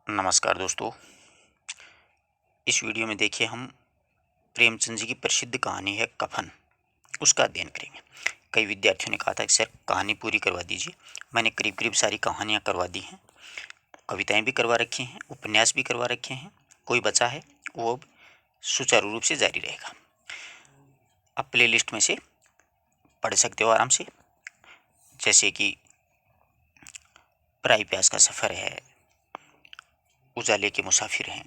नमस्कार दोस्तों। इस वीडियो में देखिए हम प्रेमचंद जी की प्रसिद्ध कहानी है कफन, उसका अध्ययन करेंगे। कई विद्यार्थियों ने कहा था कि सर कहानी पूरी करवा दीजिए। मैंने करीब करीब सारी कहानियाँ करवा दी हैं, कविताएं भी करवा रखी हैं, उपन्यास भी करवा रखे हैं। कोई बचा है वो अब सुचारू रूप से जारी रहेगा। आप प्ले लिस्ट में से पढ़ सकते हो आराम से, जैसे कि पराई प्यास का सफ़र है, उजाले के मुसाफिर हैं,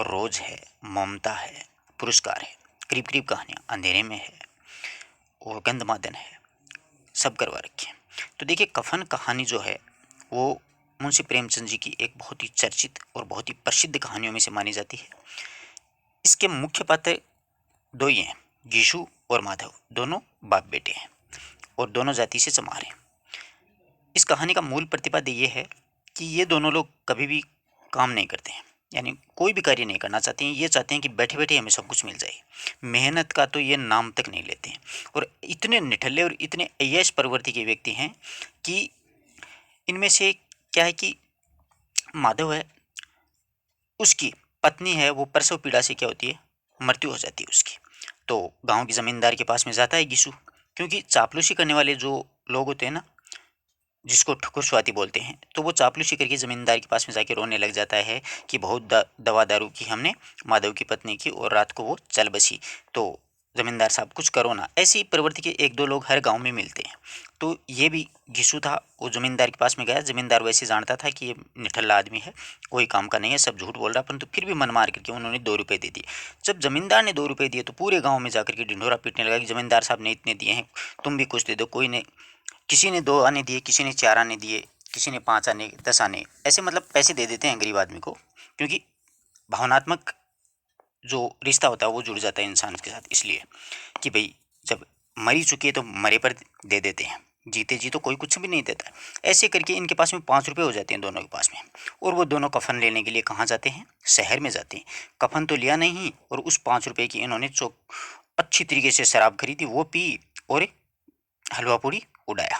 रोज है, ममता है, पुरस्कार है। करीब करीब कहानियाँ, अंधेरे में है और गंधमादन है, सब करवा रखी हैं। तो देखिए कफन कहानी जो है वो मुंशी प्रेमचंद जी की एक बहुत ही चर्चित और बहुत ही प्रसिद्ध कहानियों में से मानी जाती है। इसके मुख्य पात्र दो ही हैं, गीशु और माधव। दोनों बाप बेटे हैं और दोनों जाति से चमार हैं। इस कहानी का मूल प्रतिपाद्य ये है कि ये दोनों लोग कभी भी काम नहीं करते हैं, यानी कोई भी कार्य नहीं करना चाहते हैं। ये चाहते हैं कि बैठे बैठे हमें सब कुछ मिल जाए। मेहनत का तो ये नाम तक नहीं लेते हैं और इतने निठल्ले और इतने अय्याश प्रवृत्ति के व्यक्ति हैं कि इनमें से क्या है कि माधव है, उसकी पत्नी है, वो प्रसव पीड़ा से क्या होती है, मृत्यु हो जाती है उसकी। तो गांव की जमींदार के पास में जाता है गिशु, क्योंकि चापलूसी करने वाले जो लोग होते हैं ना, जिसको ठकुर स्वाति बोलते हैं, तो वो चापलूसी करके ज़मींदार के पास में जाके रोने लग जाता है कि बहुत दवा दारू की हमने माधव की पत्नी की और रात को वो चल बसी। तो ज़मींदार साहब कुछ करो ना। ऐसी प्रवृत्ति के एक दो लोग हर गांव में मिलते हैं। तो ये भी घिसू था, वो ज़मींदार के पास में गया। ज़मींदार वैसे जानता था कि ये निठल्ला आदमी है, कोई काम का नहीं है, सब झूठ बोल रहा, परंतु फिर भी मन मार करके उन्होंने 2 रुपये दे दिए। जब जमींदार ने 2 रुपये दिए तो पूरे गाँव में जाकर के ढिंढोरा पीटने लगा कि जमींदार साहब ने इतने दिए हैं, तुम भी कुछ दे दो। कोई ने, किसी ने 2 आने दिए, किसी ने 4 आने दिए, किसी ने 5 आने, 10 आने, ऐसे मतलब पैसे दे देते हैं गरीब आदमी को, क्योंकि भावनात्मक जो रिश्ता होता है वो जुड़ जाता है इंसान के साथ। इसलिए कि भाई जब मरी चुकी है तो मरे पर दे देते हैं, जीते जी तो कोई कुछ भी नहीं देता। ऐसे करके इनके पास में 5 रुपये हो जाते हैं दोनों के पास में, और वो दोनों कफन लेने के लिए कहाँ जाते हैं, शहर में जाते हैं। कफन तो लिया नहीं, और उस 5 रुपये की इन्होंने अच्छी तरीके से शराब खरीदी, वो पी और हलवा पूड़ी उड़ाया।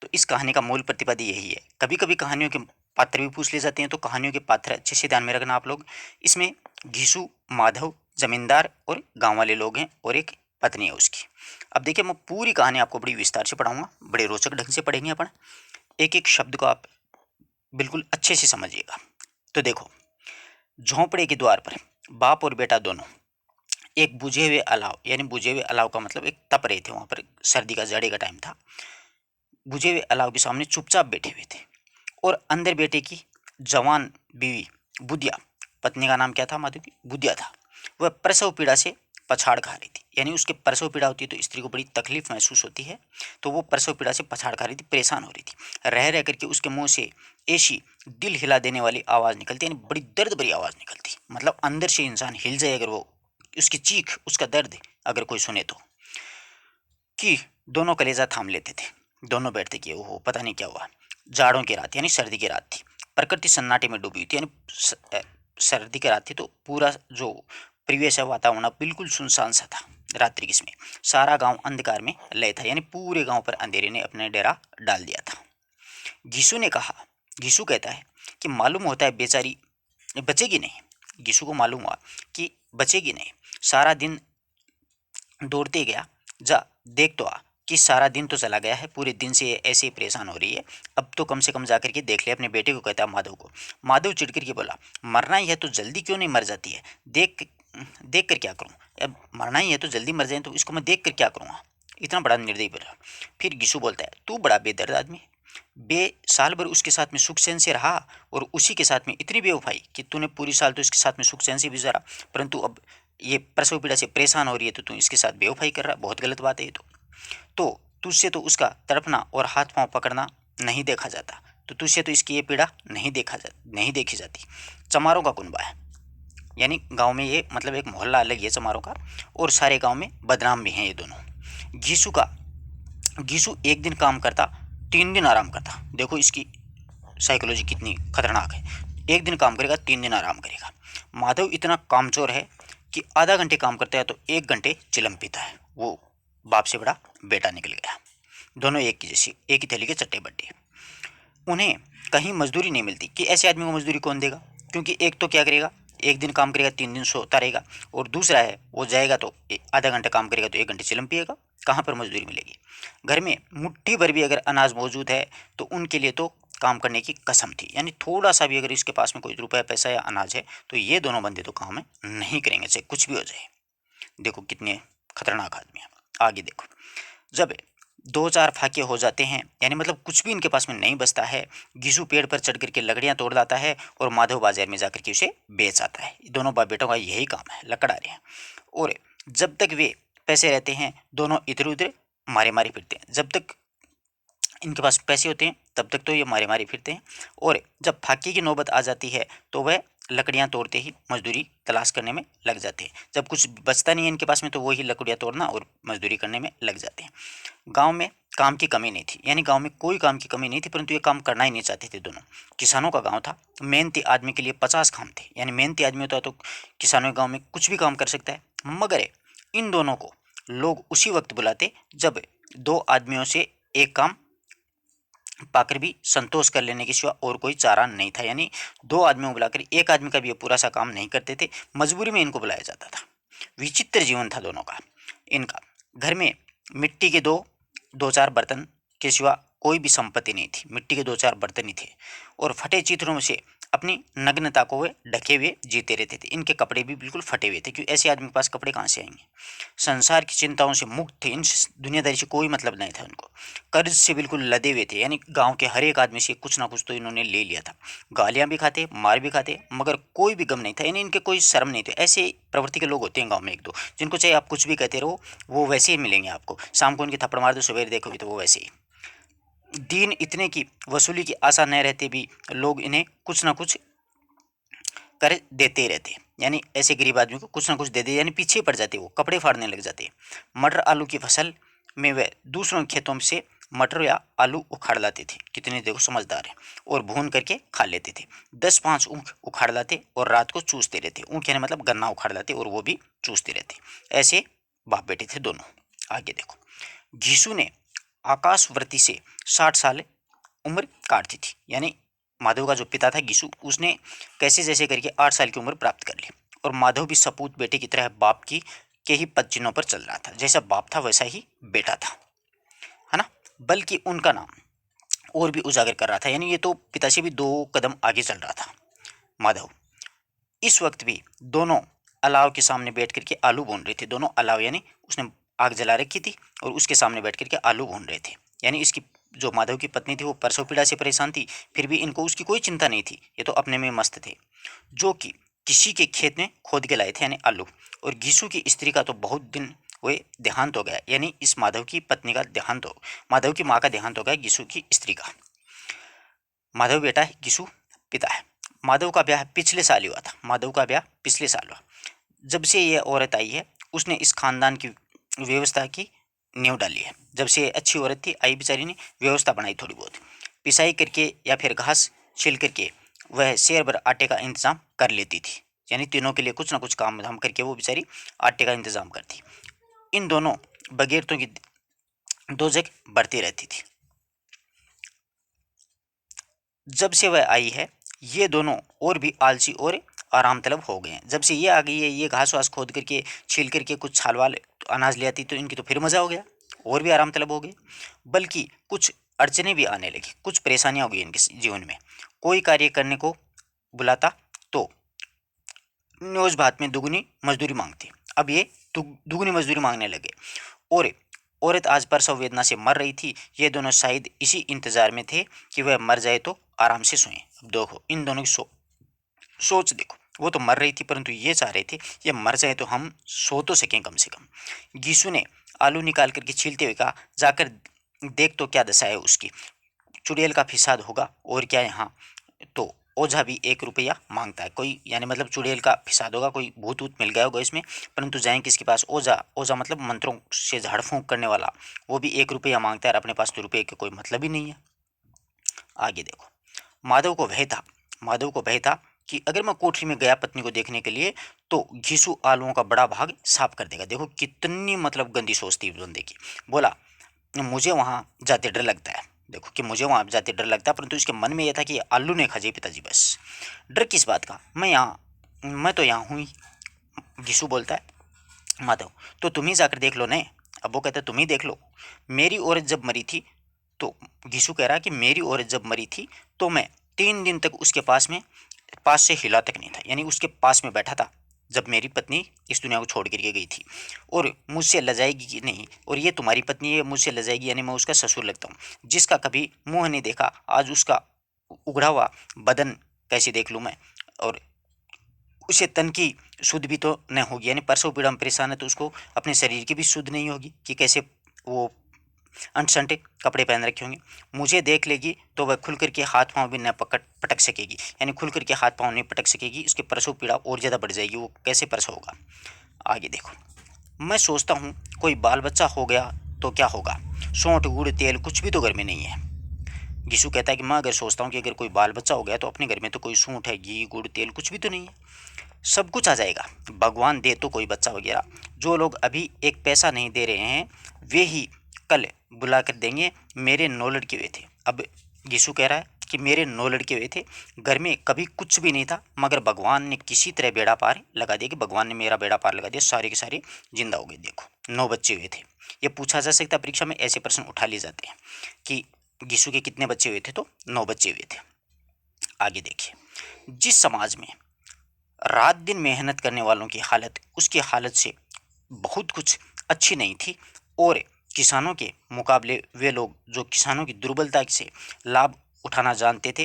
तो इस कहानी का मूल प्रतिपाद्य यही है। कभी कभी कहानियों के पात्र भी पूछ ले जाते हैं, तो कहानियों के पात्र अच्छे से ध्यान में रखना आप लोग। इसमें घीसू, माधव, जमींदार और गांव वाले लोग हैं और एक पत्नी है उसकी। अब देखिए मैं पूरी कहानी आपको बड़ी विस्तार से पढ़ाऊंगा, बड़े रोचक ढंग से पढ़ेंगे अपन। एक एक शब्द को आप बिल्कुल अच्छे से समझिएगा। तो देखो, झोंपड़े के द्वार पर बाप और बेटा दोनों एक बुझे हुए अलाव, यानी बुझे हुए अलाव का मतलब एक तप रहे थे वहां पर, सर्दी का, जाड़े का टाइम था। बुझे हुए अलाव के सामने चुपचाप बैठे हुए थे, और अंदर बेटे की जवान बीवी बुदिया, पत्नी का नाम क्या था, माधव की, बुदिया था। वह प्रसव पीड़ा से पछाड़ खा रही थी, यानी उसके प्रसव पीड़ा होती है तो स्त्री को बड़ी तकलीफ महसूस होती है। तो वो प्रसव पीड़ा से पछाड़ खा रही थी, परेशान हो रही थी। रह रह करके उसके मुंह से ऐसी दिल हिला देने वाली आवाज़ निकलती, यानी बड़ी दर्द भरी आवाज़ निकलती, मतलब अंदर से इंसान हिल जाए अगर वो, उसकी चीख, उसका दर्द अगर कोई सुने तो, कि दोनों कलेजा थाम लेते थे। दोनों बैठते कि ओहो पता नहीं क्या हुआ। जाड़ों की रात, यानी सर्दी की रात थी। प्रकृति सन्नाटे में डूबी हुई थी, यानी सर्दी की रात थी, तो पूरा जो परिवेश है, वातावरण बिल्कुल सुनसान सा था रात्रि किसमें। सारा गांव अंधकार में लय था, यानी पूरे गांव पर अंधेरे ने अपने डेरा डाल दिया था। घीसू ने कहा, घीसू कहता है कि मालूम होता है बेचारी बचेगी नहीं। घीसू को मालूम हुआ कि बचेगी नहीं। सारा दिन दौड़ते गया, जा देख तो आ कि सारा दिन तो चला गया है, पूरे दिन से ऐसे ही परेशान हो रही है, अब तो कम से कम जा करके देख ले। अपने बेटे को कहता है माधव को। माधव चिढ़ करके बोला, मरना ही है तो जल्दी क्यों नहीं मर जाती है, देख देख कर क्या करूँ। अब मरना ही है तो जल्दी मर जाए, तो इसको मैं देख कर क्या करूँगा। इतना बड़ा निर्दयी बोला। फिर गिशु बोलता है, तू बड़ा बेदर्द आदमी है, साल भर उसके साथ में सुख चैन से रहा, और उसी के साथ में इतनी बेवफाई कि तूने पूरी साल तो इसके साथ में सुख चैन से गुजारा, परंतु अब ये प्रसव पीड़ा से परेशान हो रही है तो तू इसके साथ बेवफाई कर रहा। बहुत गलत बात है ये तो तुझसे तो उसका तड़पना और हाथ पांव पकड़ना नहीं देखा जाता, तो तुझसे तो इसकी ये पीड़ा नहीं देखी जाती। चमारों का कुनबा है, यानी गांव में ये मतलब एक मोहल्ला अलग है चमारों का, और सारे गांव में बदनाम भी हैं ये दोनों। घीसू एक दिन काम करता, 3 दिन आराम करता। देखो इसकी साइकोलॉजी कितनी खतरनाक है। एक दिन काम करेगा, 3 दिन आराम करेगा। माधव इतना कामचोर है कि आधा घंटे काम करता है तो 1 घंटे चिलम पीता है। वो बाप से बड़ा बेटा निकल गया। दोनों एक की जैसी, एक ही थैली के चट्टे बट्टे। उन्हें कहीं मजदूरी नहीं मिलती कि ऐसे आदमी को मजदूरी कौन देगा, क्योंकि एक तो क्या करेगा, एक दिन काम करेगा 3 दिन सोता रहेगा, और दूसरा है वो जाएगा तो आधा घंटा काम करेगा तो 1 घंटे चिलम पिएगा, कहाँ पर मजदूरी मिलेगी। घर में मुट्ठी भर भी अगर अनाज मौजूद है तो उनके लिए तो काम करने की कसम थी, यानी थोड़ा सा भी अगर इसके पास में कोई रुपया पैसा या अनाज है तो ये दोनों बंदे तो काम नहीं करेंगे, चाहे कुछ भी हो जाए। देखो कितने खतरनाक आदमी हैं। आगे देखो, जब 2-4 फाके हो जाते हैं, यानी मतलब कुछ भी इनके पास में नहीं बचता है, घिसू पेड़ पर चढ़ करके लकड़ियां तोड़ लाता है और माधव बाजार में जाकर के उसे बेच आता है। दोनों बाप बेटों का यही काम है, लकड़ा रहे हैं। और जब तक वे पैसे रहते हैं दोनों इधर उधर मारे मारे फिरते हैं, जब तक इनके पास पैसे होते हैं तब तक तो ये मारे मारे फिरते हैं, और जब फाके की नौबत आ जाती है तो वह लकड़ियां तोड़ते ही मजदूरी तलाश करने में लग जाते हैं। जब कुछ बचता नहीं है इनके पास में तो वही लकड़ियां तोड़ना और मजदूरी करने में लग जाते हैं। गांव में काम की कमी नहीं थी, यानी गांव में कोई काम की कमी नहीं थी, परंतु ये काम करना ही नहीं चाहते थे दोनों। किसानों का गांव था, मेहनती आदमी के लिए 50 काम थे, यानी मेहनती आदमी होता है तो किसानों के गांव में कुछ भी काम कर सकता है। मगर इन दोनों को लोग उसी वक्त बुलाते जब दो आदमियों से एक काम पाकर भी संतोष कर लेने के सिवा और कोई चारा नहीं था, यानी दो आदमियों को बुलाकर एक आदमी का भी ये पूरा सा काम नहीं करते थे, मजबूरी में इनको बुलाया जाता था। विचित्र जीवन था दोनों का इनका। घर में मिट्टी के दो चार बर्तन के सिवा कोई भी संपत्ति नहीं थी, मिट्टी के 2-4 बर्तन ही थे, और फटे चित्रों से अपनी नग्नता को वे ढके हुए जीते रहते थे। इनके कपड़े भी बिल्कुल फटे हुए थे, क्योंकि ऐसे आदमी के पास कपड़े कहाँ से आएंगे। संसार की चिंताओं से मुक्त थे, इन दुनियादारी से कोई मतलब नहीं था उनको। कर्ज से बिल्कुल लदे हुए थे, यानी गांव के हर एक आदमी से कुछ ना कुछ तो इन्होंने ले लिया था। गालियां भी खाते, मार भी खाते, मगर कोई भी गम नहीं था, यानी इनके कोई शर्म नहीं थे। ऐसे प्रवृत्ति के लोग होते हैं गांव में एक दो, जिनको चाहे आप कुछ भी कहते रहो वो वैसे ही मिलेंगे आपको। शाम को उनके थप्पड़ मार दो, सवेरे देखोगे तो वो वैसे ही। दिन इतने की वसूली की आशा न रहते भी लोग इन्हें कुछ ना कुछ कर देते ही रहते, यानी ऐसे गरीब आदमी को कुछ ना कुछ दे दे, यानी पीछे पड़ जाते, वो कपड़े फाड़ने लग जाते। मटर आलू की फसल में वे दूसरों के खेतों से मटर या आलू उखाड़ लाते थे, कितने देखो समझदार है, और भून करके खा लेते थे। 10-5 ऊँख उखाड़ लाते और रात को चूसते रहते। ऊँख यानी मतलब गन्ना उखाड़ लाते और वो भी चूसते रहते। ऐसे बाप बेटे थे दोनों। आगे देखो, घीसू ने आकाशवर्ती से 60 साल उम्र काट दी थी, यानी माधव का जो पिता था गिसु, उसने कैसे जैसे करके 8 साल की उम्र प्राप्त कर ली, और माधव भी सपूत बेटे की तरह बाप की के ही पद चिन्हों पर चल रहा था। जैसा बाप था वैसा ही बेटा था, है ना। बल्कि उनका नाम और भी उजागर कर रहा था, यानी ये तो पिता से भी 2 कदम आगे चल रहा था माधव। इस वक्त भी दोनों अलाव के सामने बैठ करके आलू भून रहे थे। दोनों अलाव यानी उसने आग जला रखी थी और उसके सामने बैठ करके आलू भून रहे थे, यानी इसकी जो माधव की पत्नी थी वो परसों पीड़ा से परेशान थी, फिर भी इनको उसकी कोई चिंता नहीं थी, ये तो अपने में मस्त थे। जो कि किसी के खेत में खोद के लाए थे, यानी आलू। और घीसू की स्त्री का तो बहुत दिन हुए देहांत हो गया, यानी इस माधव की पत्नी का देहांत हो, माधव की माँ का देहांत हो गया घीसू की स्त्री का। माधव बेटा है, घीसू पिता है। माधव का ब्याह पिछले साल ही हुआ था, माधव का ब्याह पिछले साल हुआ। जब से ये औरत आई है उसने इस खानदान की व्यवस्था की नींव डाली है। जब से अच्छी औरत थी आई बेचारी ने व्यवस्था बनाई थोड़ी बहुत, पिसाई करके या फिर घास छिल करके वह शेर भर आटे का इंतजाम कर लेती थी, यानी तीनों के लिए कुछ ना कुछ काम धाम करके वो बेचारी आटे का इंतजाम करती। इन दोनों बगैरतों की दो जग बढ़ती रहती थी। जब से वह आई है ये दोनों और भी आलसी और आराम तलब हो गए हैं। जब से ये आ गई है, ये घास वास खोद करके छील करके कुछ छाल वाल अनाज ले आती तो इनकी तो फिर मज़ा हो गया, और भी आराम तलब हो गए। बल्कि कुछ अड़चने भी आने लगी, कुछ परेशानियां हो गई इनके जीवन में। कोई कार्य करने को बुलाता तो न्योज भात में दुगनी मजदूरी मांगते, अब ये दुगनी मजदूरी मांगने लगे। और औरत आज प्रसव वेदना से मर रही थी, ये दोनों शायद इसी इंतजार में थे कि वह मर जाए तो आराम से सोएं। अब देखो इन दोनों की सोच देखो, वो तो मर रही थी परंतु ये चाह रहे थे ये मर जाए तो हम सो तो सकें कम से कम। गीसू ने आलू निकाल करके छीलते हुए कहा, जाकर देख तो क्या दशा है उसकी, चुड़ैल का फिसाद होगा और क्या यहाँ। तो ओझा भी 1 रुपया मांगता है, कोई यानी मतलब चुड़ैल का फिसाद होगा, कोई भूत वूत मिल गया होगा इसमें। परंतु जाएं किसके पास, ओझा। ओझा मतलब मंत्रों से झाड़ फूंक करने वाला, वो भी 1 रुपया मांगता है और अपने पास तो रुपये का कोई मतलब ही नहीं है। आगे देखो, माधव को भय था, माधव को भय था कि अगर मैं कोठरी में गया पत्नी को देखने के लिए तो घीसू आलुओं का बड़ा भाग साफ कर देगा। देखो कितनी मतलब गंदी सोच थी उस बंदे की। बोला मुझे वहां जाते डर लगता है, देखो कि मुझे वहाँ जाते डर लगता, परंतु इसके मन में यह था कि आलू ने खा जाए पिताजी बस। डर किस बात का, मैं तो यहाँ हूँ ही। घिसू बोलता है माधव तो तुम ही जाकर देख लो ने। अब वो कहता है तुम ही देख लो, मेरी औरत जब मरी थी तो घिसू कह रहा है कि मेरी औरत जब मरी थी तो मैं 3 दिन तक उसके पास से हिला तक नहीं था, यानी उसके पास में बैठा था जब मेरी पत्नी इस दुनिया को छोड़ कर के गई थी, और मुझसे लजाएगी कि नहीं, और ये तुम्हारी पत्नी है मुझसे लजाएगी, यानी मैं उसका ससुर लगता हूँ जिसका कभी मुंह नहीं देखा, आज उसका उघड़ा हुआ बदन कैसे देख लूँ मैं, और उसे तन की शुद्ध भी तो न होगी, यानी परसों पीड़ा में परेशान है तो उसको अपने शरीर की भी शुद्ध नहीं होगी कि कैसे वो अंट संटे कपड़े पहन रखे होंगे। मुझे देख लेगी तो वह खुल करके हाथ पांव भी न पटक सकेगी, यानी खुल करके हाथ पांव नहीं पटक सकेगी, उसके प्रसव पीड़ा और ज़्यादा बढ़ जाएगी, वो कैसे प्रसव होगा। आगे देखो, मैं सोचता हूँ कोई बाल बच्चा हो गया तो क्या होगा, सौंठ गुड़ तेल कुछ भी तो घर में नहीं है। घिसू कहता है कि मैं अगर सोचता हूँ कि अगर कोई बाल बच्चा हो गया तो अपने घर में तो कोई सूंठ है, घी गुड़ तेल कुछ भी तो नहीं है, सब कुछ आ जाएगा, भगवान दे तो कोई बच्चा वगैरह। जो लोग अभी एक पैसा नहीं दे रहे हैं वे ही कल बुला कर देंगे। मेरे 9 लड़के हुए थे। अब यीशु कह रहा है कि मेरे 9 लड़के हुए थे, घर में कभी कुछ भी नहीं था, मगर भगवान ने किसी तरह बेड़ा पार लगा दिया, कि भगवान ने मेरा बेड़ा पार लगा दिया, सारे के सारे जिंदा हो गए। देखो 9 बच्चे हुए थे। ये पूछा जा सकता है, परीक्षा में ऐसे प्रश्न उठा लिए जाते हैं कि यीशु के कितने बच्चे हुए थे, तो 9 बच्चे हुए थे। आगे देखिए, जिस समाज में रात दिन मेहनत करने वालों की हालत उसकी हालत से बहुत कुछ अच्छी नहीं थी, और किसानों के मुकाबले वे लोग जो किसानों की दुर्बलता से लाभ उठाना जानते थे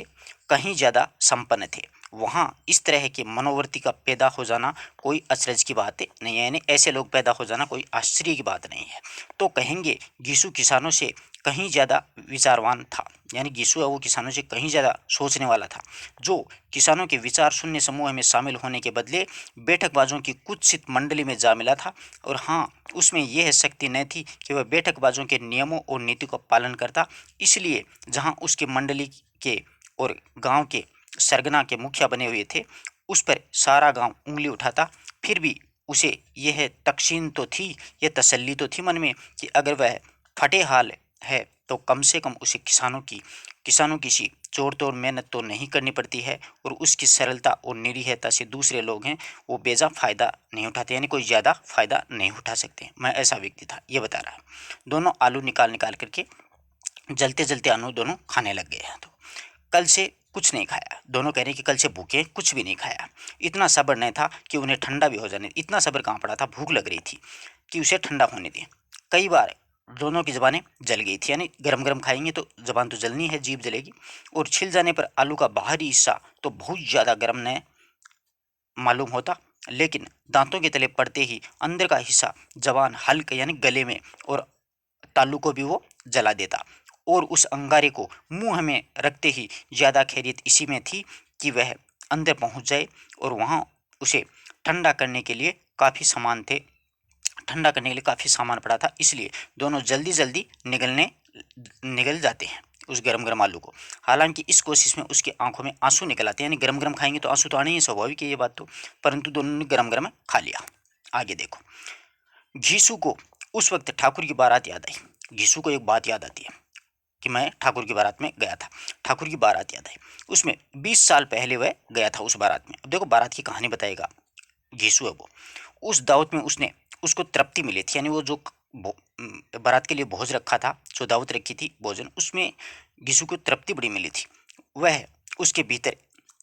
कहीं ज़्यादा संपन्न थे, वहाँ इस तरह के मनोवर्ती का पैदा हो जाना कोई अचरज की बात नहीं है, यानी ऐसे लोग पैदा हो जाना कोई आश्चर्य की बात नहीं है। तो कहेंगे यीशु किसानों से कहीं ज़्यादा विचारवान था, यानी यीशु है वो किसानों से कहीं ज़्यादा सोचने वाला था, जो किसानों के विचार शून्य समूह में शामिल होने के बदले बैठकबाजों की कुत्सित मंडली में जा मिला था। और हाँ, उसमें यह शक्ति न थी कि वह बैठकबाजों के नियमों और नीति का पालन करता, इसलिए जहाँ उसके मंडली के और गांव के सरगना के मुखिया बने हुए थे उस पर सारा गांव उंगली उठाता, फिर भी उसे यह तकसीन तो थी, यह तसल्ली तो थी मन में कि अगर वह फटे हाल है तो कम से कम उसे किसानों की सी जोर तोड़ मेहनत तो नहीं करनी पड़ती है, और उसकी सरलता और निरीहता से दूसरे लोग हैं वो बेजा फ़ायदा नहीं उठाते, यानी कोई ज़्यादा फ़ायदा नहीं उठा सकते। मैं ऐसा व्यक्ति था, ये बता रहा है। दोनों आलू निकाल निकाल करके जलते जलते आलू दोनों खाने लग गए हैं। तो कल से कुछ नहीं खाया, दोनों कह रहे हैं कि कल से भूखे कुछ भी नहीं खाया। इतना सब्र नहीं था कि उन्हें ठंडा भी हो जाने, इतना सब्र कहाँ पड़ा था, भूख लग रही थी कि उसे ठंडा होने दें। कई बार दोनों की ज़बानें जल गई थी, यानी गरम गरम खाएंगे तो ज़बान तो जलनी है, जीभ जलेगी, और छिल जाने पर आलू का बाहरी हिस्सा तो बहुत ज़्यादा गर्म न मालूम होता, लेकिन दांतों के तले पड़ते ही अंदर का हिस्सा जबान हल्क यानी गले में और तालू को भी वो जला देता, और उस अंगारे को मुंह में रखते ही ज़्यादा खैरियत इसी में थी कि वह अंदर पहुंच जाए, और वहां उसे ठंडा करने के लिए काफ़ी सामान थे, ठंडा करने के लिए काफ़ी सामान पड़ा था, इसलिए दोनों जल्दी जल्दी निगल जाते हैं उस गरम गरम आलू को। हालांकि इस कोशिश में उसकी आंखों में आंसू निकल आते हैं, यानी गरम गरम खाएंगे तो आंसू तो आने ही स्वाभाविक है ये बात तो, परंतु दोनों ने गरम गरम खा लिया। आगे देखो, घीसू को उस वक्त ठाकुर की बारात याद आई। घीसू को एक बात याद आती है कि मैं ठाकुर की बारात में गया था, ठाकुर की बारात याद आई, उसमें 20 साल पहले वह गया था उस बारात में। अब देखो बारात की कहानी बताएगा घीसू है वो। उस दावत में उसको तृप्ति मिली थी, यानी वो जो बारात के लिए भोज रखा था, जो दावत रखी थी भोजन, उसमें घीसू को तृप्ति बड़ी मिली थी। वह उसके भीतर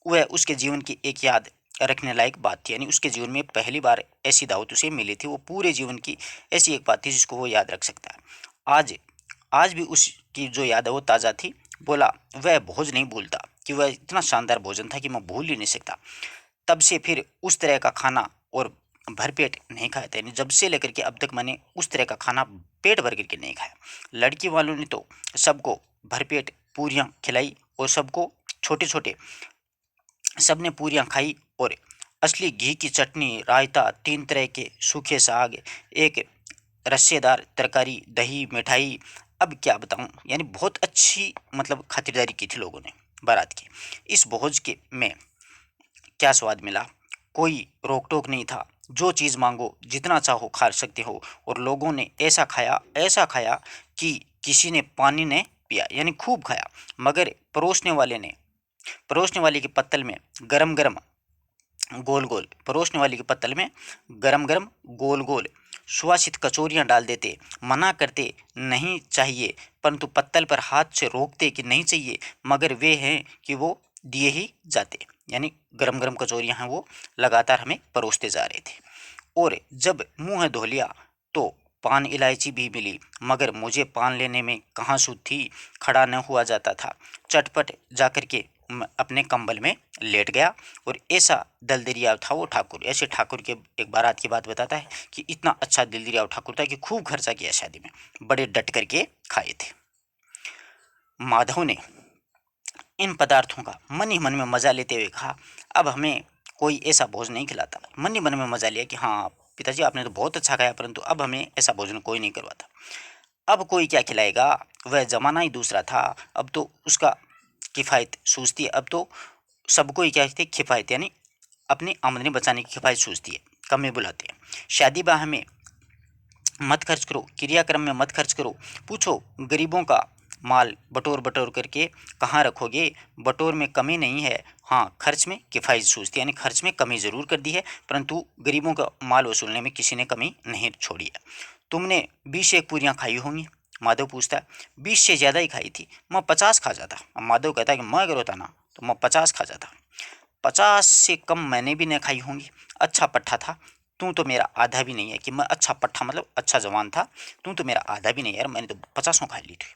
वह उसके जीवन की एक याद रखने लायक बात थी, यानी उसके जीवन में पहली बार ऐसी दावत उसे मिली थी, वो पूरे जीवन की ऐसी एक बात थी जिसको वो याद रख सकता है। आज आज भी उसकी जो याद है वो ताज़ा थी। बोला वह भोज नहीं भूलता, कि वह इतना शानदार भोजन था कि मैं भूल ही नहीं सकता। तब से फिर उस तरह का खाना और भरपेट नहीं खाया था, यानी जब से लेकर के अब तक मैंने उस तरह का खाना पेट भर करके नहीं खाया। लड़की वालों ने तो सबको भरपेट पूरियाँ खिलाई, और सबको छोटे छोटे सबने पूरियाँ खाई, और असली घी की चटनी, रायता, 3 तरह के सूखे साग, एक रस्सेदार तरकारी, दही, मिठाई, अब क्या बताऊं, यानी बहुत अच्छी मतलब खातिरदारी की थी लोगों ने बारात की। इस भोज के में क्या स्वाद मिला, कोई रोक टोक नहीं था, जो चीज़ मांगो जितना चाहो खा सकते हो, और लोगों ने ऐसा खाया कि किसी ने पानी ने पिया यानी खूब खाया, मगर परोसने वाले के पत्तल में गरम गरम गरम गरम गोल गोल सुवासित कचौरियां डाल देते। मना करते नहीं चाहिए, परंतु पत्तल पर हाथ से रोकते कि नहीं चाहिए, मगर वे हैं कि वो दिए ही जाते। यानी गरम गरम कचौरियां हैं वो लगातार हमें परोसते जा रहे थे। और जब मुंह धो लिया तो पान इलायची भी मिली, मगर मुझे पान लेने में कहाँ सुध थी, खड़ा न हुआ जाता था। चटपट जाकर के अपने कंबल में लेट गया। और ऐसा दलदरिया था वो ठाकुर, ऐसे ठाकुर के एक बारात की बात बताता है कि इतना अच्छा दलदरिया ठाकुर था कि खूब खर्चा किया शादी में, बड़े डट करके खाए थे। माधव ने इन पदार्थों का मन ही मन में मजा लेते हुए कहा, अब हमें कोई ऐसा भोजन नहीं खिलाता। मन ही मन में मजा लिया कि हाँ पिताजी आपने तो बहुत अच्छा खाया, परंतु अब हमें ऐसा भोजन कोई नहीं करवाता। अब कोई क्या खिलाएगा, वह जमाना ही दूसरा था। अब तो उसका किफ़ायत सूझती है, अब तो सबको ही क्या कहते हैं, किफ़ायत यानी अपनी आमदनी बचाने की किफ़ायत सूझती है, कम में बुलाते हैं। शादी ब्याह में मत खर्च करो, क्रियाक्रम में मत खर्च करो। पूछो गरीबों का माल बटोर बटोर करके कहाँ रखोगे, बटोर में कमी नहीं है, हाँ खर्च में किफ़ायत सूझती है, यानी खर्च में कमी ज़रूर कर दी है, परंतु गरीबों का माल वसूलने में किसी ने कमी नहीं छोड़ी है। तुमने 20 पूरियाँ खाई होंगी, माधव पूछता है। 20 से ज़्यादा ही खाई थी, मैं 50 खा जाता। माधव कहता है कि मैं अगर होता ना तो मैं 50 खा जाता। 50 से कम मैंने भी नहीं खाई होंगी, अच्छा पट्ठा था। तू तो मेरा आधा भी नहीं है कि मैं अच्छा पट्ठा मतलब अच्छा जवान था, तू तो मेरा आधा भी नहीं यार, मैंने तो 50 खा ली थी।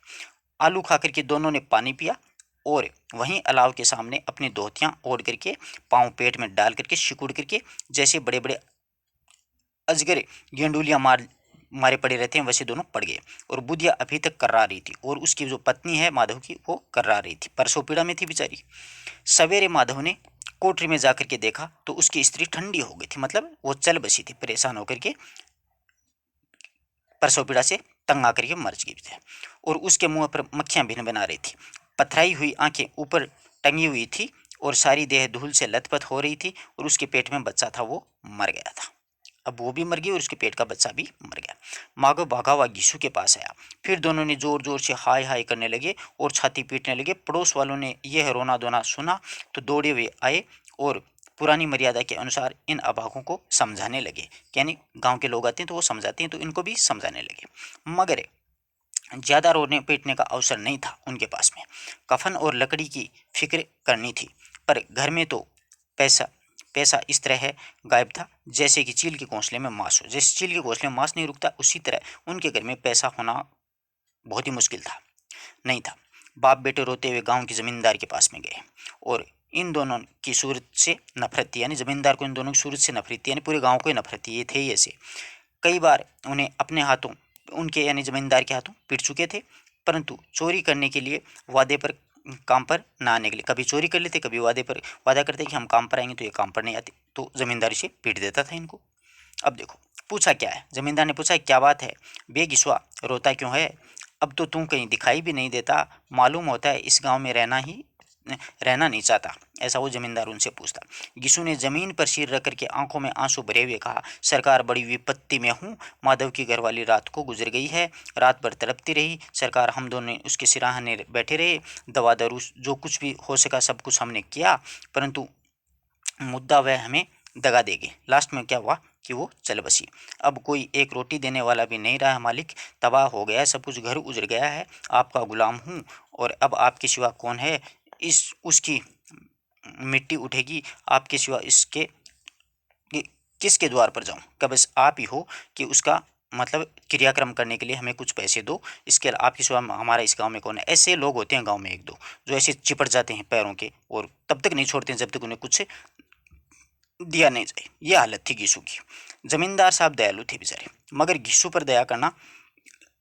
आलू खा करके दोनों ने पानी पिया और वहीं अलाव के सामने अपनी धोतियां ओढ़ करके पाँव पेट में डाल करके सिकुड़ करके जैसे बड़े बड़े अजगर गेंडुलियां मारे पड़े रहते हैं वैसे दोनों पड़ गए। और बुधिया अभी तक कर्रा रही थी और उसकी जो पत्नी है माधव की वो कर्रा रही थी, परसों पीड़ा में थी बेचारी। सवेरे माधव ने कोठरी में जाकर के देखा तो उसकी स्त्री ठंडी हो गई थी, मतलब वो चल बसी थी, परेशान होकर के प्रसव पीड़ा से तंग आकर के मर गई थी। और उसके मुंह पर मक्खियां भिन बना रही थी, पथराई हुई आंखें ऊपर टंगी हुई थी और सारी देह धूल से लथपथ हो रही थी। और उसके पेट में बच्चा था वो मर गया था। अब वो भी मर गई और उसके पेट का बच्चा भी मर गया। माधव भागा हुआ घिसू के पास आया, फिर दोनों ने जोर जोर से हाय हाय करने लगे और छाती पीटने लगे। पड़ोस वालों ने यह रोना धोना सुना तो दौड़े हुए आए और पुरानी मर्यादा के अनुसार इन अभागों को समझाने लगे। यानी गांव के लोग आते हैं तो वो समझाते हैं, तो इनको भी समझाने लगे। मगर ज़्यादा रोने पीटने का अवसर नहीं था उनके पास में, कफन और लकड़ी की फिक्र करनी थी। पर घर में तो पैसा पैसा इस तरह है गायब था जैसे कि चील के घोंसले में मांस हो। जैसे चील के घोंसले में मांस नहीं रुकता, उसी तरह उनके घर में पैसा होना बहुत ही मुश्किल था, नहीं था। बाप बेटे रोते हुए गांव के जमींदार के पास में गए और इन दोनों की सूरत से नफरत थी, यानी जमींदार को इन दोनों की सूरत से नफरत थी, यानी पूरे गांव को ही नफरत थी, ये थे ही ऐसे। कई बार उन्हें अपने हाथों उनके यानी जमींदार के हाथों पीट चुके थे, परंतु चोरी करने के लिए वादे पर काम पर ना आने के लिए कभी चोरी कर लेते, कभी वादा करते कि हम काम पर आएंगे, तो ये काम पर नहीं आते, तो जमींदारी से पीट देता था इनको। अब देखो पूछा क्या है, जमींदार ने पूछा क्या बात है बेगिसवा, रोता क्यों है? अब तो तू कहीं दिखाई भी नहीं देता, मालूम होता है इस गांव में रहना नहीं चाहता, ऐसा वो जमींदार उनसे पूछता। गिसू ने जमीन पर सिर रख करके आंखों में आंसू भरे हुए कहा, सरकार बड़ी विपत्ति में हूँ, माधव की घरवाली रात को गुजर गई है, रात भर तड़पती रही सरकार, हम दोनों उसके सिराहने बैठे रहे, दवा दारू जो कुछ भी हो सका सब कुछ हमने किया, परंतु मुद्दा वह हमें दगा देगी। लास्ट में क्या हुआ कि वो चल बसी। अब कोई एक रोटी देने वाला भी नहीं रहा है मालिक, तबाह हो गया है सब कुछ, घर उजड़ गया है, आपका गुलाम हूँ और अब आपके सिवा कौन है, इस उसकी मिट्टी उठेगी आपके सिवा, इसके किसके द्वार पर जाऊं, क्या बस आप ही हो कि उसका मतलब क्रियाक्रम करने के लिए हमें कुछ पैसे दो, इसके आपके सिवा हमारा इस गांव में कौन है? ऐसे लोग होते हैं गांव में एक दो जो ऐसे चिपट जाते हैं पैरों के और तब तक नहीं छोड़ते जब तक उन्हें कुछ दिया नहीं जाए। ये हालत थी घीसू की। जमींदार साहब दयालु थे बेचारे, मगर घीसू पर दया करना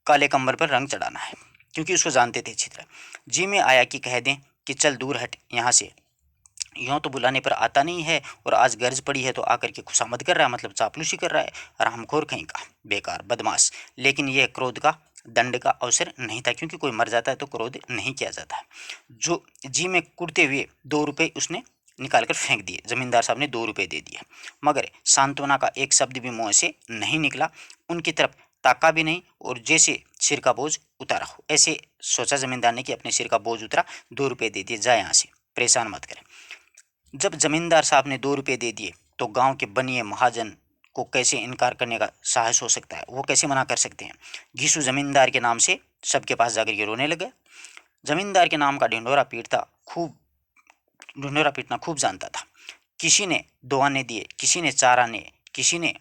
काले कंबल पर रंग चढ़ाना है, क्योंकि उसको जानते थे अच्छी तरह। जी में आया कि कह दें कि चल दूर हट यहाँ से, यूँ तो बुलाने पर आता नहीं है और आज गर्ज पड़ी है तो आकर के खुशामद कर रहा है, मतलब चापलूसी कर रहा है, रामखोर कहीं का, बेकार बदमाश। लेकिन यह क्रोध का दंड का अवसर नहीं था, क्योंकि कोई मर जाता है तो क्रोध नहीं किया जाता है। जो जी में कुड़ते हुए 2 रुपये उसने निकाल कर फेंक दिए, जमींदार साहब ने 2 रुपये दे दिए, मगर सांत्वना का एक शब्द भी मुँह से नहीं निकला, उनकी तरफ ताका भी नहीं और जैसे सिर का बोझ उतारा हो। ऐसे सोचा जमींदार ने कि अपने सिर का बोझ उतरा, 2 रुपये दे दिए, जा यहाँ से, परेशान मत करे। जब जमींदार साहब ने 2 रुपये दे दिए तो गांव के बनिए महाजन को कैसे इनकार करने का साहस हो सकता है, वो कैसे मना कर सकते हैं। घीसू जमींदार के नाम से सबके पास जाकर के रोने लगे। जमींदार के नाम का ढिंढोरा पीटना खूब जानता था। किसी ने 2 आने दिए, किसी ने 4 आने, किसी ने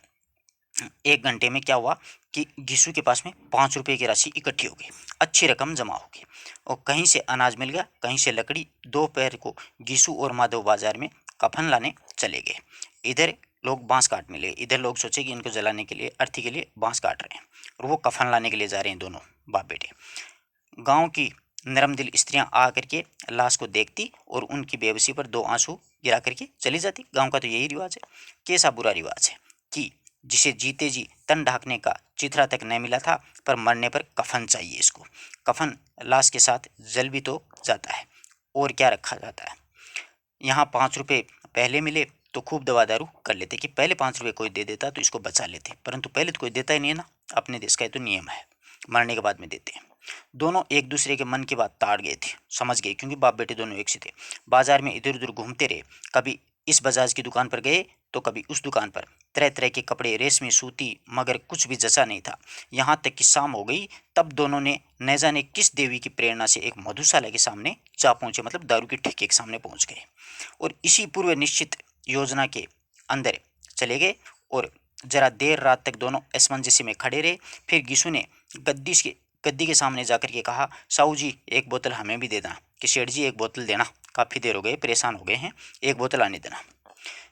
1 घंटे में क्या हुआ कि घिसू के पास में 5 रुपये की राशि इकट्ठी हो गई, अच्छी रकम जमा हो गई, और कहीं से अनाज मिल गया, कहीं से लकड़ी। दोपहर को घिसू और माधव बाजार में कफन लाने चले गए। इधर लोग बांस काटने लगे, इधर लोग सोचे कि इनको जलाने के लिए, अर्थी के लिए बांस काट रहे हैं, और वो कफन लाने के लिए जा रहे हैं दोनों बाप बेटे। गांव की नरम दिल स्त्रियां आ करके लाश को देखती और उनकी बेबसी पर 2 आंसू गिरा करके चली जाती। गांव का तो यही रिवाज है। कैसा बुरा रिवाज है कि जिसे जीते जी तन ढांकने का चिथड़ा तक नहीं मिला था, पर मरने पर कफन चाहिए इसको। कफन लाश के साथ जल भी तो जाता है, और क्या रखा जाता है। यहाँ 5 रुपये पहले मिले तो खूब दवा दारू कर लेते कि पहले 5 रुपये कोई दे देता तो इसको बचा लेते, परंतु पहले तो कोई देता ही नहीं है ना। अपने देश का ये तो नियम है, मरने के बाद में देते हैं। दोनों एक दूसरे के मन की बात ताड़ गए थे, समझ गए, क्योंकि बाप बेटे दोनों एक से थे। बाजार में इधर उधर घूमते रहे, कभी इस बजाज की दुकान पर गए तो कभी उस दुकान पर। तरह तरह के कपड़े, रेशमी, सूती, मगर कुछ भी जचा नहीं था। यहाँ तक कि शाम हो गई, तब दोनों ने न जाने किस देवी की प्रेरणा से एक मधुशाला के सामने जा पहुंचे, मतलब दारू के ठेके के सामने पहुंच गए, और इसी पूर्व निश्चित योजना के अंदर चले गए। और जरा देर रात तक दोनों असमंजस्य में खड़े रहे। फिर गिसु ने गद्दी के सामने जाकर के कहा, साहू जी एक बोतल हमें भी दे देना, कि सेठ जी एक बोतल देना, काफ़ी देर हो गए, परेशान हो गए हैं, एक बोतल आने देना।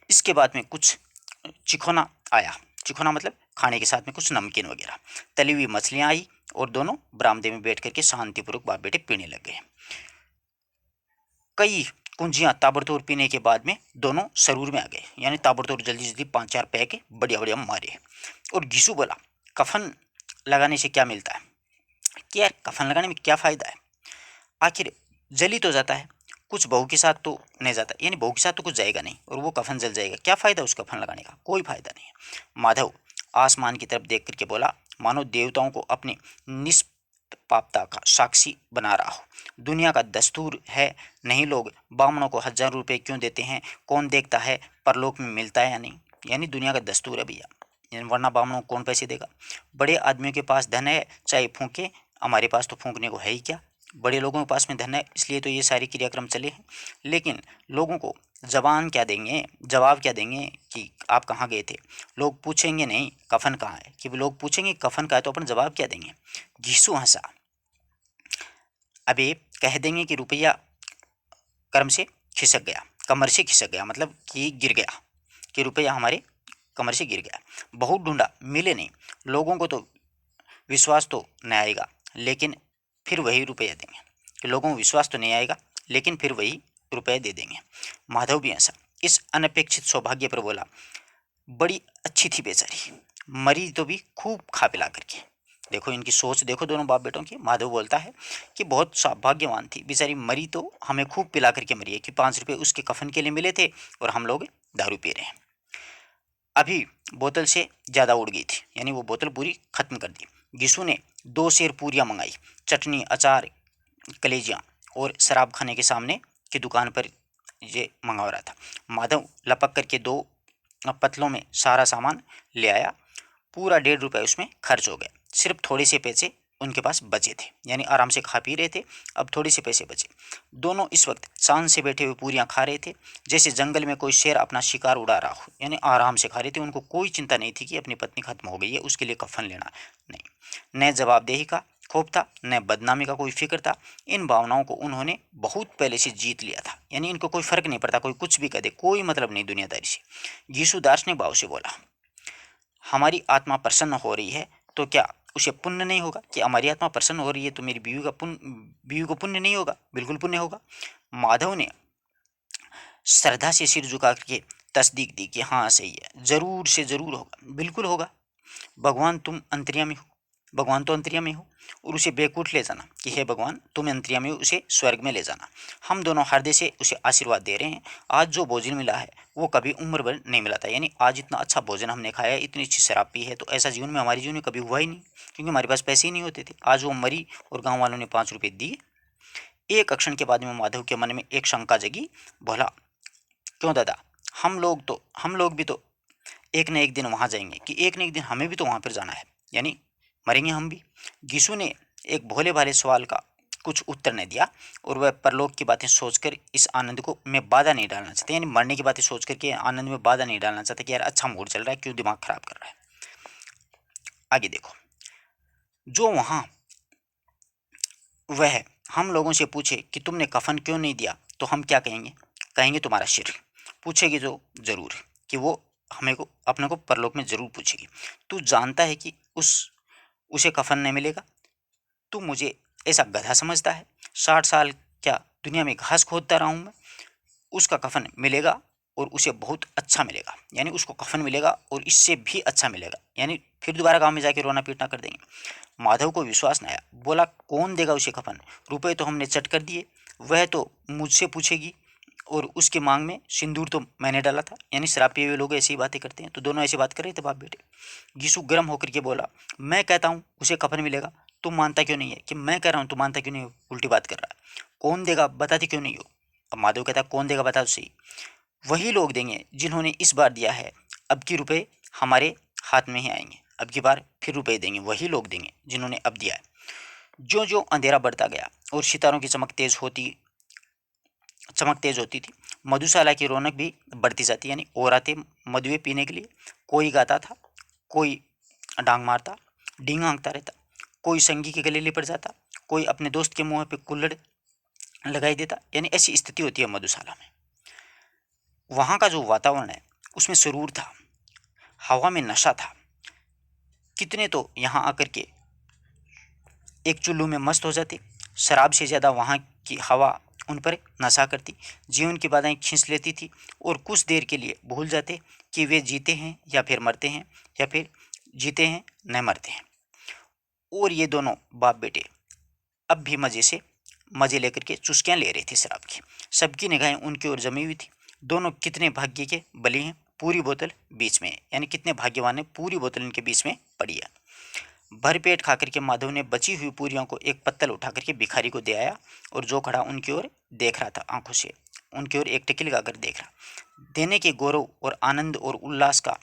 इसके बाद में कुछ चिखोना आया, चिखोना मतलब खाने के साथ में कुछ नमकीन वगैरह, तली हुई मछलियाँ आई, और दोनों बरामदे में बैठ करके शांतिपूर्वक बाप बेटे पीने लग गए। कई कुंजियाँ ताबड़तोड़ पीने के बाद में दोनों सरूर में आ गए, यानी ताबड़तोड़ जल्दी जल्दी 5-4 पैक बढ़िया बढ़िया मारे। और घिसू बोला, कफन लगाने से क्या मिलता है, कि यार कफन लगाने में क्या फ़ायदा है, आखिर जल ही तो जाता है, कुछ बहू के साथ तो नहीं जाता, यानी बहू के साथ तो कुछ जाएगा नहीं, और वो कफन जल जाएगा, क्या फ़ायदा उस कफन लगाने का, कोई फ़ायदा नहीं है। माधव आसमान की तरफ देख करके बोला, मानो देवताओं को अपनी निष्पापता का साक्षी बना रहा हो। दुनिया का दस्तूर है, नहीं लोग बामणों को 1000 रुपये क्यों देते हैं, कौन देखता है परलोक में मिलता है या नहीं, यानी दुनिया का दस्तूर है भैया, वरना बामणों को कौन पैसे देगा। बड़े आदमियों के पास धन है, चाहे फूंके, हमारे पास तो फूंकने को है ही क्या। बड़े लोगों के पास में धन है, इसलिए तो ये सारे क्रियाक्रम चले हैं। लेकिन लोगों को जबान क्या देंगे, जवाब क्या देंगे कि आप कहाँ गए थे। लोग पूछेंगे नहीं कफन कहाँ है, कि लोग पूछेंगे कफन कहाँ है, तो अपन जवाब क्या देंगे। घिसू हंसा, अबे कह देंगे कि रुपया कर्म से खिसक गया, कमर से खिसक गया, मतलब कि गिर गया, कि रुपया हमारे कमर से गिर गया। बहुत ढूंढा, मिले नहीं। लोगों को तो विश्वास तो नहीं आएगा, लेकिन फिर वही रुपया देंगे, कि लोगों को विश्वास तो नहीं आएगा, लेकिन फिर वही रुपये दे देंगे। माधव भी ऐसा इस अनपेक्षित सौभाग्य पर बोला, बड़ी अच्छी थी बेचारी, मरी तो भी खूब खा पिला करके। देखो इनकी सोच, देखो दोनों बाप बेटों की। माधव बोलता है कि बहुत सौभाग्यवान थी बेचारी, मरी तो हमें खूब पिला करके मरी है, कि 5 रुपये उसके कफन के लिए मिले थे, और हम लोग दारू पी रहे हैं। अभी बोतल से ज़्यादा उड़ गई थी, यानी वो बोतल पूरी खत्म कर दी। गिसू ने 2 सेर पूरियाँ मंगाई, चटनी, अचार, कलेजियाँ, और शराब खाने के सामने की दुकान पर ये मंगवा रहा था। माधव लपक करके 2 पतलों में सारा सामान ले आया। पूरा 1.5 रुपये उसमें खर्च हो गया। सिर्फ थोड़े से पैसे उनके पास बचे थे, यानी आराम से खा पी रहे थे, अब थोड़े से पैसे बचे। दोनों इस वक्त शान से बैठे हुए पूरियाँ खा रहे थे, जैसे जंगल में कोई शेर अपना शिकार उड़ा रहा हो, यानी आराम से खा रहे थे। उनको कोई चिंता नहीं थी कि अपनी पत्नी खत्म हो गई है, उसके लिए कफन लेना नहीं। न जवाबदेही का खौफ था, न बदनामी का कोई फिक्र था। इन भावनाओं को उन्होंने बहुत पहले से जीत लिया था, यानी इनको कोई फर्क नहीं पड़ता, कोई कुछ भी कह दे, कोई मतलब नहीं दुनियादारी से। यीशुदास ने भाव से बोला, हमारी आत्मा प्रसन्न हो रही है तो क्या उसे पुण्य नहीं होगा, कि हमारी आत्मा प्रसन्न हो रही है तो मेरी बीवी को पुण्य नहीं होगा, बिल्कुल पुण्य होगा। माधव ने श्रद्धा से सिर झुका करके तस्दीक दी कि हाँ सही है, जरूर से जरूर होगा, बिल्कुल होगा। भगवान तुम अंतर्यामी हो, भगवान तो अंतर्यामी हो, और उसे बेकूट ले जाना कि हे भगवान तुम अंतर्यामी हो, उसे स्वर्ग में ले जाना। हम दोनों हृदय से उसे आशीर्वाद दे रहे हैं। आज जो भोजन मिला है वो कभी उम्र भर नहीं मिला था, यानी आज इतना अच्छा भोजन हमने खाया है, इतनी अच्छी शराब पी है, तो ऐसा जीवन में हमारे जीवन में कभी हुआ ही नहीं, क्योंकि हमारे पास पैसे ही नहीं होते थे। आज वो मरी और गाँव वालों ने 5 रुपये दिए। एक क्षण के बाद में माधव के मन में एक शंका जगी। बोला, क्यों दादा, हम लोग भी तो एक न एक दिन वहां जाएंगे, कि एक न एक दिन हमें भी तो वहां पर जाना है, यानी मरेंगे हम भी। गीसू ने एक भोले भाले सवाल का कुछ उत्तर नहीं दिया, और वह परलोक की बातें सोचकर इस आनंद को में बाधा नहीं डालना चाहते, यानी मरने की बातें सोच करके आनंद में बाधा नहीं डालना चाहते कि यार अच्छा मूड चल रहा है, क्यों दिमाग खराब कर रहा है। आगे देखो, जो वहां वह हम लोगों से पूछे कि तुमने कफन क्यों नहीं दिया, तो हम क्या कहेंगे? कहेंगे तुम्हारा सिर। पूछेगी तो जरूर, कि वो हमें को अपने को परलोक में जरूर पूछेगी, तू जानता है कि उसे कफन नहीं मिलेगा? तू मुझे ऐसा गधा समझता है? 60 साल क्या दुनिया में घास खोदता रहा हूं मैं? उसका कफन मिलेगा, और उसे बहुत अच्छा मिलेगा, यानी उसको कफन मिलेगा और इससे भी अच्छा मिलेगा, यानी फिर दोबारा गांव में जाके रोना पीटना कर देंगे। माधव को विश्वास न आया, बोला कौन देगा उसे कफन? रुपए तो हमने चट कर दिए, वह तो मुझसे पूछेगी, और उसके मांग में सिंदूर तो मैंने डाला था, यानी शराब पिए हुए लोग ऐसी ही बातें करते हैं। तो दोनों ऐसी बात कर रहे थे बाप बेटे। गीसू गर्म होकर के बोला, मैं कहता हूँ उसे कफन मिलेगा, तुम मानता क्यों नहीं है? कि मैं कह रहा हूँ तुम मानता क्यों नहीं हो? उल्टी बात कर रहा है। कौन देगा बताते क्यों नहीं हो? अब माधव कहता है कौन देगा बता तो सही। वही लोग देंगे जिन्होंने इस बार दिया है, अब की रुपए हमारे हाथ में ही आएंगे, अब की बार फिर रुपए देंगे, वही लोग देंगे जिन्होंने अब दिया है। जो जो अंधेरा बढ़ता गया और सितारों की चमक तेज होती थी, मधुशाला की रौनक भी बढ़ती जाती, यानी और आते मधुए पीने के लिए। कोई गाता था, कोई डांग मारता, डींग हाँकता रहता, कोई संगी के गले लिपट जाता, कोई अपने दोस्त के मुंह पे कुल्हड़ लगाई देता, यानी ऐसी स्थिति होती है मधुशाला में। वहाँ का जो वातावरण है उसमें सुरूर था, हवा में नशा था। कितने तो यहाँ आकर के एक चुल्लू में मस्त हो जाते, शराब से ज़्यादा वहाँ की हवा उन पर नशा करती, जीवन की बाधाएं खींच लेती थी, और कुछ देर के लिए भूल जाते कि वे जीते हैं या फिर मरते हैं, या फिर जीते हैं न मरते हैं। और ये दोनों बाप बेटे अब भी मज़े लेकर के चुस्कियाँ ले रहे थे शराब की। सबकी निगाहें उनकी ओर जमी हुई थी। दोनों कितने भाग्य के बली हैं, पूरी बोतल बीच में है, यानी कितने भाग्यवान है, पूरी बोतल इनके बीच में पड़ी है। भर पेट खाकर के माधव ने बची हुई पूरियों को एक पत्तल उठा करके भिखारी को दे आया, और जो खड़ा उनकी ओर देख रहा था, आंखों से उनकी ओर एक टिकी लगाकर देख रहा। देने के गौरव और आनंद और उल्लास का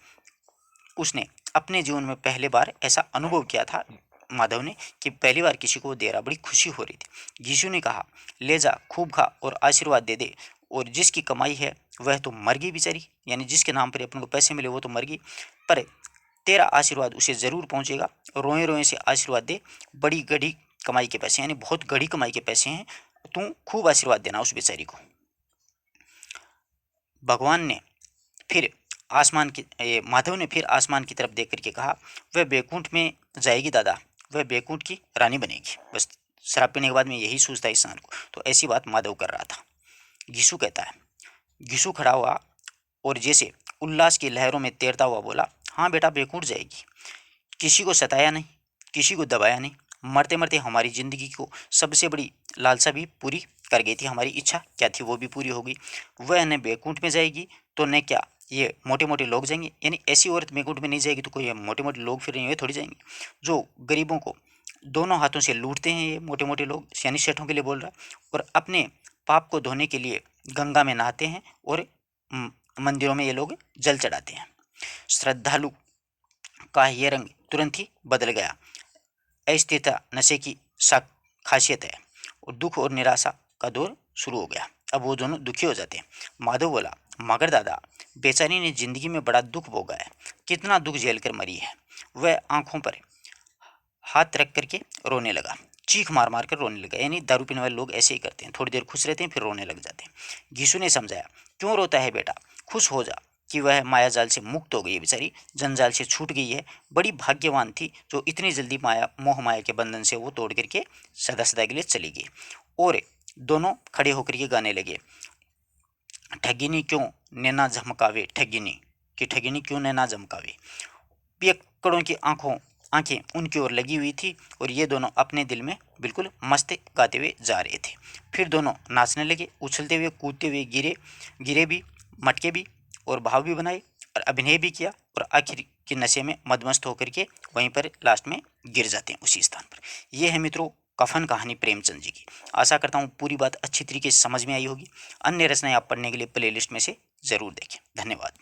उसने अपने जीवन में पहली बार ऐसा अनुभव किया था माधव ने, कि पहली बार किसी को दे रहा, बड़ी खुशी हो रही थी। यीशु ने कहा, ले जा खूब खा और आशीर्वाद दे दे, और जिसकी कमाई है वह तो मर गई बेचारी, यानी जिसके नाम पर अपन को पैसे मिले वो तो मर गई, पर तेरा आशीर्वाद उसे जरूर पहुंचेगा। रोए रोए से आशीर्वाद दे, बड़ी गढ़ी कमाई के पैसे, यानी बहुत गढ़ी कमाई के पैसे हैं, तू खूब आशीर्वाद देना उस बेचारी को। भगवान ने फिर माधव ने फिर आसमान की तरफ देख करके कहा, वह बैकुंठ में जाएगी दादा, वह बैकुंठ की रानी बनेगी। बस शराब पीने के बाद में यही सोचता है इंसान को, तो ऐसी बात माधव कर रहा था। गीसू कहता है, गीसू खड़ा हुआ और जैसे उल्लास की लहरों में तैरता हुआ बोला, हाँ बेटा बैकुंठ जाएगी, किसी को सताया नहीं, किसी को दबाया नहीं, मरते मरते हमारी ज़िंदगी को सबसे बड़ी लालसा भी पूरी कर गई थी, हमारी इच्छा क्या थी वो भी पूरी हो गई। वह न बैकुंठ में जाएगी तो न क्या ये मोटे मोटे लोग जाएंगे, यानी ऐसी औरत बैकुंठ में नहीं जाएगी तो कोई मोटे मोटे लोग फिर ये थोड़ी जाएंगे, जो गरीबों को दोनों हाथों से लूटते हैं, ये मोटे मोटे लोग, यानी सेठों के लिए बोल रहा है, और अपने पाप को धोने के लिए गंगा में नहाते हैं, और मंदिरों में ये लोग जल चढ़ाते हैं। श्रद्धालु का ये रंग तुरंत ही बदल गया। अस्थिरता नशे की खासियत है, और दुख और निराशा का दौर शुरू हो गया। अब वो दोनों दुखी हो जाते हैं। माधव बोला, मगर दादा बेचारी ने जिंदगी में बड़ा दुख भोगा है, कितना दुख झेल कर मरी है। वह आंखों पर हाथ रख करके रोने लगा, चीख मार मार कर रोने लगा, यानी दारू पीने वाले लोग ऐसे ही करते हैं, थोड़ी देर खुश रहते हैं फिर रोने लग जाते हैं। यीशु ने समझाया, क्यों रोता है बेटा, खुश हो जा कि वह माया जाल से मुक्त हो गई है, बेचारी जंजाल से छूट गई है। बड़ी भाग्यवान थी जो इतनी जल्दी मोह माया के बंधन से वो तोड़ करके सदा सदा के लिए चली गई। और दोनों खड़े होकर के गाने लगे, ठगिनी क्यों नैना झमकावे, ठगिनी कि ठगिनी क्यों नैना झमकावे, पियक्कड़ों की आंखों आंखें उनकी ओर लगी हुई थी और ये दोनों अपने दिल में बिल्कुल मस्त गाते हुए जा रहे थे। फिर दोनों नाचने लगे, उछलते हुए कूदते हुए गिरे गिरे भी, मटके भी और भाव भी बनाए और अभिनय भी किया और आखिर के नशे में मदमस्त होकर के वहीं पर लास्ट में गिर जाते हैं उसी स्थान पर। यह है मित्रों कफन कहानी प्रेमचंद जी की। आशा करता हूँ पूरी बात अच्छी तरीके से समझ में आई होगी। अन्य रचनाएं आप पढ़ने के लिए प्लेलिस्ट में से ज़रूर देखें। धन्यवाद।